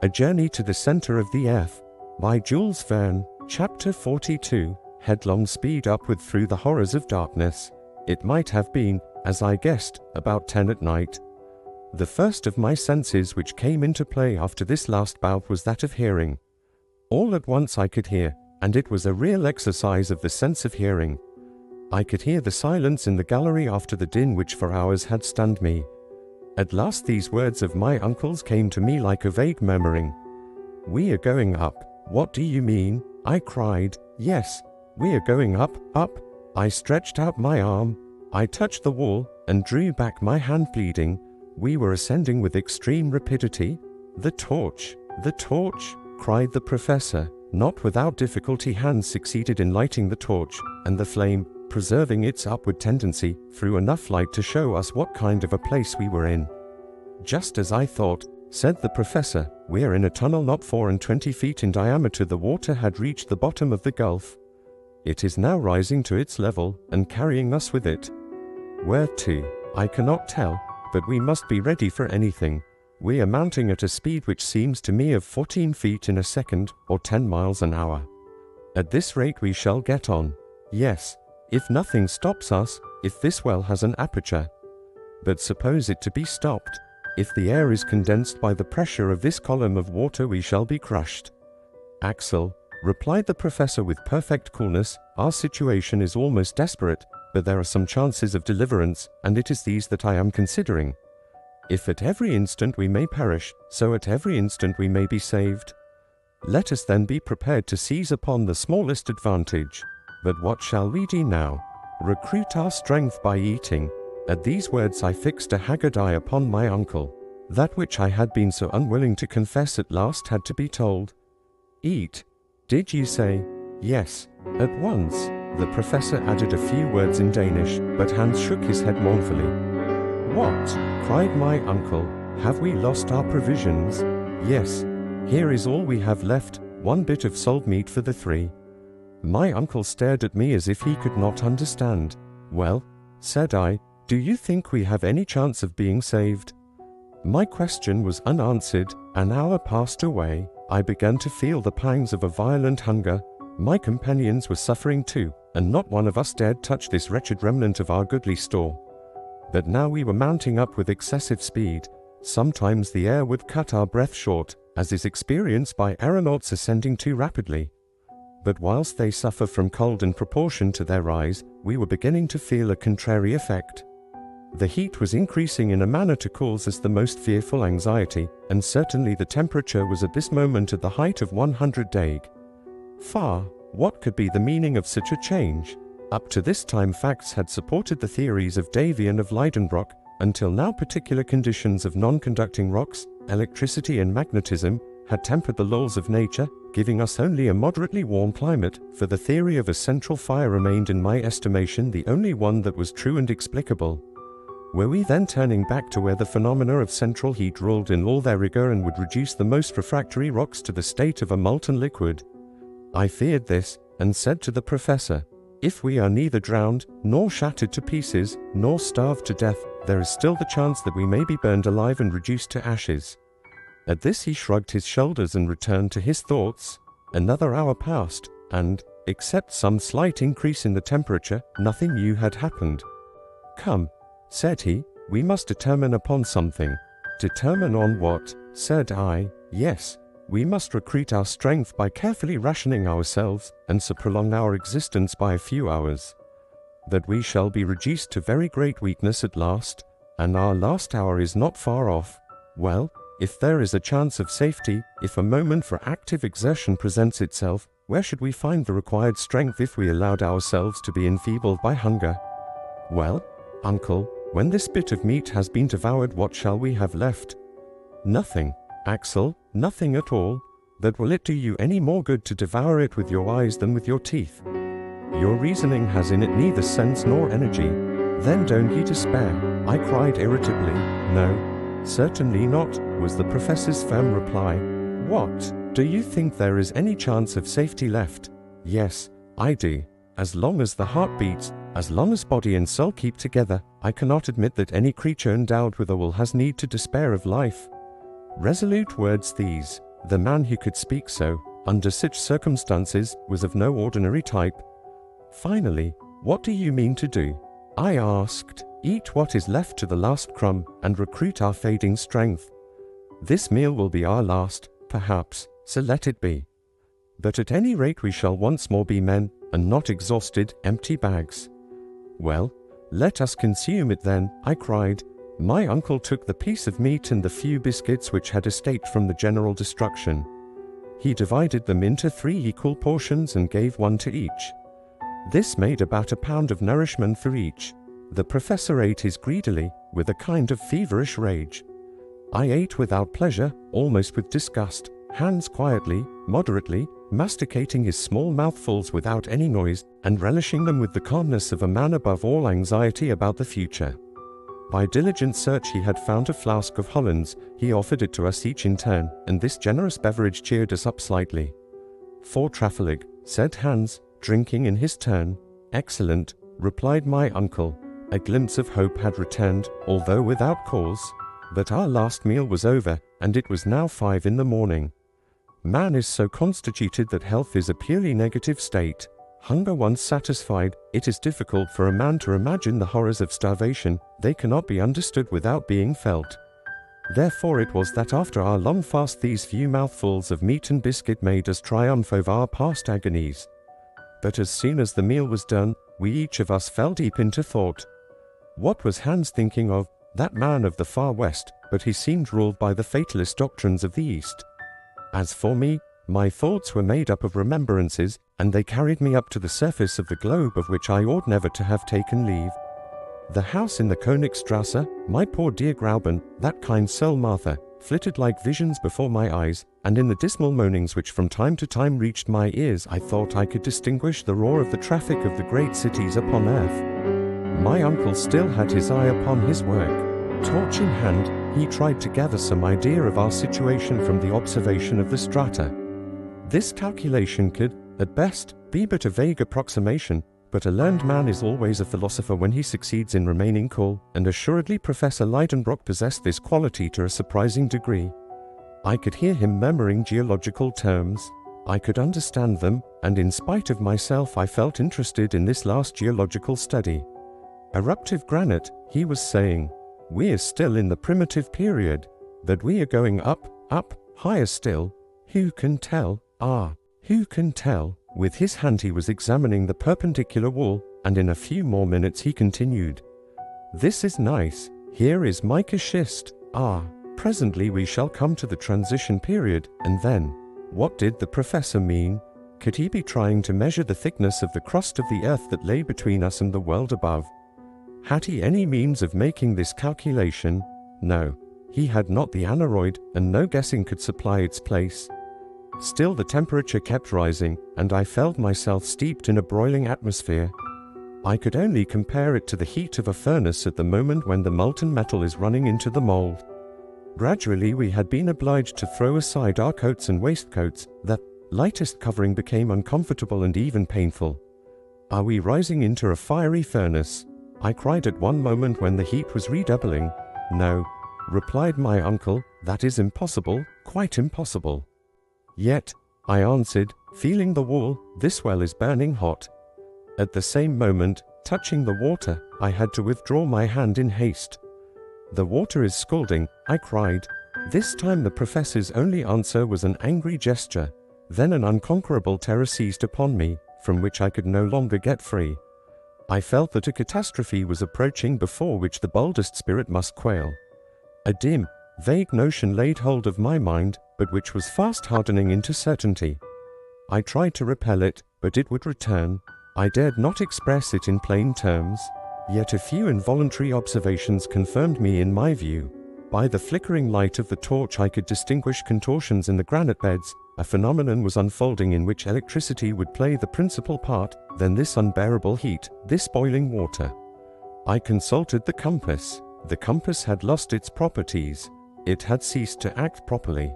A Journey to the Center of the Earth, by Jules Verne, Chapter 42, Headlong Speed Upward Through the Horrors of Darkness. It might have been, as I guessed, about 10 at night. The first of my senses which came into play after this last bout was that of hearing. All at once I could hear, and it was a real exercise of the sense of hearing. I could hear the silence in the gallery after the din which for hours had stunned me. At last these words of my uncle's came to me like a vague murmuring. "We are going up." "What do you mean?" I cried. "Yes, we are going up, up." I stretched out my arm. I touched the wall, and drew back my hand pleading. We were ascending with extreme rapidity. "The torch! The torch!" cried the professor. Not without difficulty Hans succeeded in lighting the torch, and the flame, preserving its upward tendency, threw enough light to show us what kind of a place we were in. "Just as I thought," said the professor. "We're in a tunnel not 24 feet in diameter. The water had reached the bottom of the gulf. It is now rising to its level, and carrying us with it. Where to, I cannot tell, but we must be ready for anything. We are mounting at a speed which seems to me of 14 feet in a second, or 10 miles an hour. At this rate we shall get on. Yes, if nothing stops us, if this well has an aperture. But suppose it to be stopped. If the air is condensed by the pressure of this column of water, we shall be crushed." "Axel," replied the professor with perfect coolness, "our situation is almost desperate, but there are some chances of deliverance, and it is these that I am considering. If at every instant we may perish, so at every instant we may be saved. Let us then be prepared to seize upon the smallest advantage. But what shall we do now? Recruit our strength by eating." At these words I fixed a haggard eye upon my uncle. That which I had been so unwilling to confess at last had to be told. "Eat, did you say?" "Yes, at once." The professor added a few words in Danish, but Hans shook his head mournfully. "What?" cried my uncle. "Have we lost our provisions?" "Yes, here is all we have left, one bit of salt meat for the three." My uncle stared at me as if he could not understand. "Well," said I, "do you think we have any chance of being saved?" My question was unanswered. An hour passed away. I began to feel the pangs of a violent hunger. My companions were suffering too, and not one of us dared touch this wretched remnant of our goodly store. But now we were mounting up with excessive speed. Sometimes the air would cut our breath short, as is experienced by aeronauts ascending too rapidly. But whilst they suffer from cold in proportion to their rise, we were beginning to feel a contrary effect. The heat was increasing in a manner to cause us the most fearful anxiety, and certainly the temperature was at this moment at the height of 100 deg. What could be the meaning of such a change? Up to this time facts had supported the theories of Davy and of Lidenbrock. Until now particular conditions of non-conducting rocks, electricity and magnetism, had tempered the laws of nature, giving us only a moderately warm climate, for the theory of a central fire remained in my estimation the only one that was true and explicable. Were we then turning back to where the phenomena of central heat ruled in all their rigor and would reduce the most refractory rocks to the state of a molten liquid? I feared this, and said to the professor, "If we are neither drowned, nor shattered to pieces, nor starved to death, there is still the chance that we may be burned alive and reduced to ashes." At this he shrugged his shoulders and returned to his thoughts. Another hour passed, and, except some slight increase in the temperature, nothing new had happened. "Come," said he, "we must determine upon something." "Determine on what?" said I. "Yes, we must recruit our strength by carefully rationing ourselves, and so prolong our existence by a few hours. That we shall be reduced to very great weakness at last, and our last hour is not far off. Well, if there is a chance of safety, if a moment for active exertion presents itself, where should we find the required strength if we allowed ourselves to be enfeebled by hunger? Well, uncle, when this bit of meat has been devoured, what shall we have left? Nothing, Axel, nothing at all. But will it do you any more good to devour it with your eyes than with your teeth? Your reasoning has in it neither sense nor energy. Then don't ye despair, I cried irritably. No, certainly not, was the professor's firm reply. What, do you think there is any chance of safety left? Yes, I do. As long as the heart beats, as long as body and soul keep together, I cannot admit that any creature endowed with a will has need to despair of life. Resolute words these. The man who could speak so, under such circumstances, was of no ordinary type. Finally, "What do you mean to do?" I asked. "Eat what is left to the last crumb, and recruit our fading strength. This meal will be our last, perhaps, so let it be. But at any rate we shall once more be men, and not exhausted, empty bags." "Well, let us consume it then," I cried. My uncle took the piece of meat and the few biscuits which had escaped from the general destruction. He divided them into 3 equal portions and gave one to each. This made about a pound of nourishment for each. The professor ate his greedily, with a kind of feverish rage. I ate without pleasure, almost with disgust, Hans quietly, moderately, masticating his small mouthfuls without any noise, and relishing them with the calmness of a man above all anxiety about the future. By diligent search he had found a flask of Hollands. He offered it to us each in turn, and this generous beverage cheered us up slightly. "Fortrafelig," said Hans, drinking in his turn. "Excellent," replied my uncle. A glimpse of hope had returned, although without cause. But our last meal was over, and it was now 5 in the morning. Man is so constituted that health is a purely negative state. Hunger once satisfied, it is difficult for a man to imagine the horrors of starvation. They cannot be understood without being felt. Therefore it was that after our long fast these few mouthfuls of meat and biscuit made us triumph over our past agonies. But as soon as the meal was done, we each of us fell deep into thought. What was Hans thinking of, that man of the far west? But he seemed ruled by the fatalist doctrines of the East. As for me, my thoughts were made up of remembrances, and they carried me up to the surface of the globe of which I ought never to have taken leave. The house in the Königstrasse, my poor dear Grauben, that kind soul Martha, flitted like visions before my eyes, and in the dismal moanings which from time to time reached my ears I thought I could distinguish the roar of the traffic of the great cities upon earth. My uncle still had his eye upon his work. Torch in hand, he tried to gather some idea of our situation from the observation of the strata. This calculation could, at best, be but a vague approximation, but a learned man is always a philosopher when he succeeds in remaining cool, and assuredly Professor Leidenbrock possessed this quality to a surprising degree. I could hear him murmuring geological terms. I could understand them, and in spite of myself I felt interested in this last geological study. Eruptive granite, he was saying. We are still in the primitive period, but we are going up, higher still. Who can tell? Who can tell? With his hand he was examining the perpendicular wall, and in a few more minutes he continued. This is nice. Here is mica schist. Presently we shall come to the transition period, and then. What did the professor mean? Could he be trying to measure the thickness of the crust of the earth that lay between us and the world above? Had he any means of making this calculation? No, he had not the aneroid, and no guessing could supply its place. Still the temperature kept rising, and I felt myself steeped in a broiling atmosphere. I could only compare it to the heat of a furnace at the moment when the molten metal is running into the mold. Gradually we had been obliged to throw aside our coats and waistcoats. The lightest covering became uncomfortable and even painful. Are we rising into a fiery furnace? I cried at one moment when the heat was redoubling. No, replied my uncle, that is impossible, quite impossible. Yet, I answered, feeling the wall, this well is burning hot. At the same moment, touching the water, I had to withdraw my hand in haste. The water is scalding, I cried. This time the professor's only answer was an angry gesture. Then an unconquerable terror seized upon me, from which I could no longer get free. I felt that a catastrophe was approaching before which the boldest spirit must quail. A dim, vague notion laid hold of my mind, but which was fast hardening into certainty. I tried to repel it, but it would return. I dared not express it in plain terms, yet a few involuntary observations confirmed me in my view. By the flickering light of the torch I could distinguish contortions in the granite beds. A phenomenon was unfolding in which electricity would play the principal part, then this unbearable heat, this boiling water. I consulted the compass. The compass had lost its properties. It had ceased to act properly.